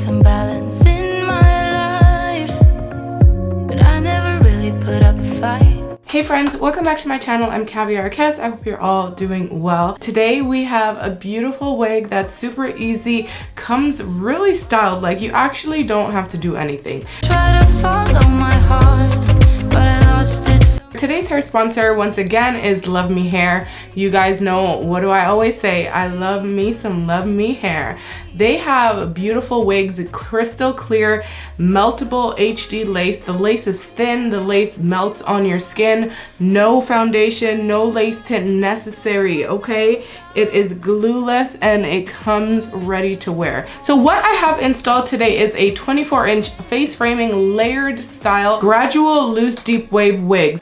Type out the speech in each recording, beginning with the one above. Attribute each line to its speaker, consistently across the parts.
Speaker 1: some balance in my life, but I never really put up a fight.
Speaker 2: Hey friends, welcome back to my channel. I'm caviarkezzy. I hope you're all doing well. Today we have a beautiful wig that's super easy, comes really styled, like you actually don't have to do anything.
Speaker 1: Try to follow my heart, but I lost it.
Speaker 2: Today's hair sponsor once again is Luvme hair. You guys know, what do I always say? I love me some Luvme hair. They have beautiful wigs, crystal clear, meltable HD lace. The lace is thin, the lace melts on your skin. No foundation, no lace tint necessary, okay? It is glueless and it comes ready to wear. So what I have installed today is a 24-inch face framing layered style gradual loose deep wave wig.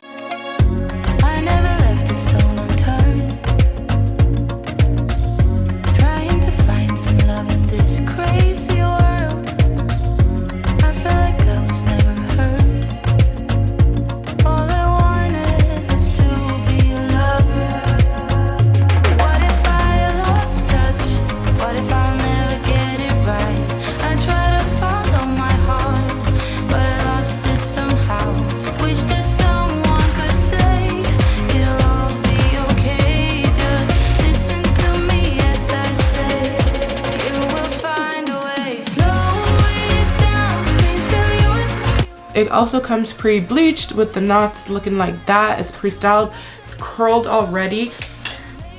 Speaker 2: It also comes pre-bleached with the knots looking like that. It's pre-styled, it's curled already.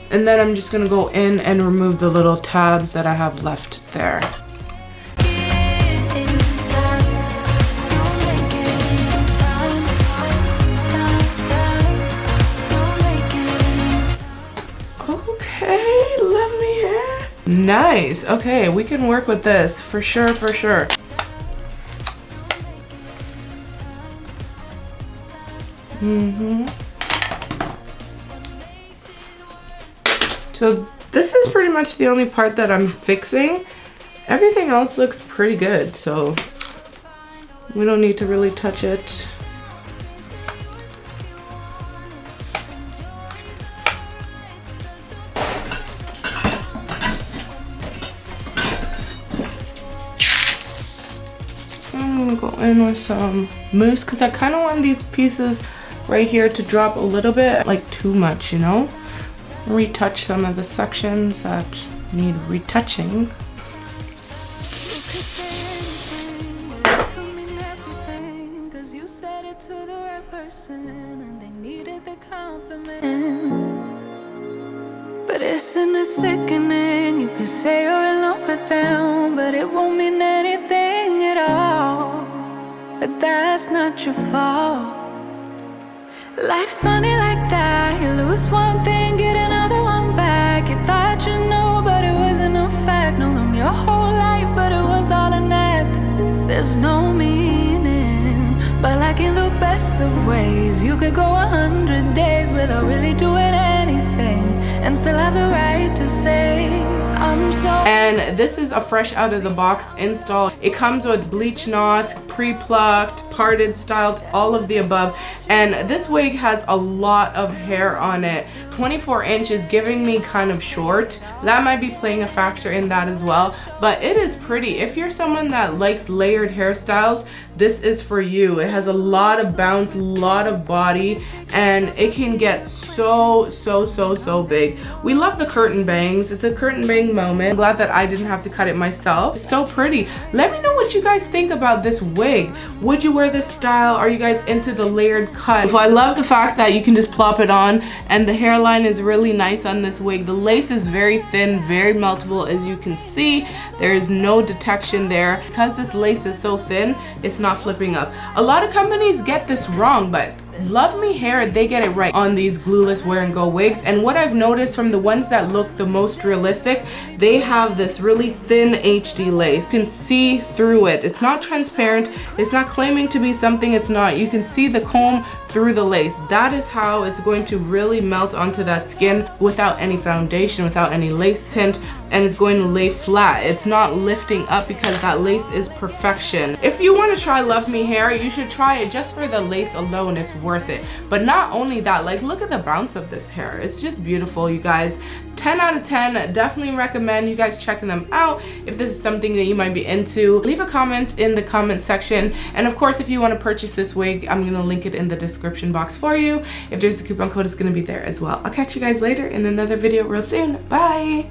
Speaker 2: And then I'm just gonna go in and remove the little tabs that I have left there. Okay, Luvme hair. Nice, okay, we can work with this for sure, for sure. So this is pretty much the only part that I'm fixing. Everything else looks pretty good, so we don't need to really touch it. I'm gonna go in with some mousse because I kind of want these pieces right here to drop a little bit, like too much, you know? Retouch some of the sections that need retouching.
Speaker 1: But isn't it sickening? You can say you're in love with them, but it won't mean anything at all. But that's not your fault. Life's funny like that. You lose one thing, get another one back. You thought you knew, but it wasn't a fact. Known them your whole life, but it was all an act. There's no meaning, but like in the best of ways, you could go 100 days without really doing anything and still have the right to say I'm so.
Speaker 2: And this is a fresh out of the box install. It comes with bleach knots, pre-plucked, parted, styled, all of the above. And this wig has a lot of hair on it. 24 inches giving me kind of short. That might be playing a factor in that as well, but it is pretty. If you're someone that likes layered hairstyles, this is for you. It has a lot of bounce, a lot of body, and it can get so big. We love the curtain bangs. It's a curtain bang moment. I'm glad that I didn't have to cut it myself. It's so pretty. Let me know what you guys think about this wig. Would you wear this style? Are you guys into the layered cut? So I love the fact that you can just plop it on, and the hairline is really nice on this wig. The lace is very thin, very meltable. As you can see, there is no detection there. Because this lace is so thin, it's not flipping up. A lot of companies get this wrong, but Luvme hair, they get it right on these glueless wear and go wigs. And what I've noticed from the ones that look the most realistic, they have this really thin HD lace. You can see through it. It's not transparent. It's not claiming to be something it's not. You can see the comb through the lace. That is how it's going to really melt onto that skin without any foundation, without any lace tint, and it's going to lay flat. It's not lifting up because that lace is perfection. If you want to try Luvme hair, you should try it just for the lace alone. It's worth it. But not only that, like, look at the bounce of this hair. It's just beautiful, you guys. 10 out of 10. Definitely recommend you guys checking them out. If this is something that you might be into, leave a comment in the comment section. And of course, if you want to purchase this wig, I'm going to link it in the description box for you. If there's a coupon code, it's going to be there as well. I'll catch you guys later in another video real soon. Bye.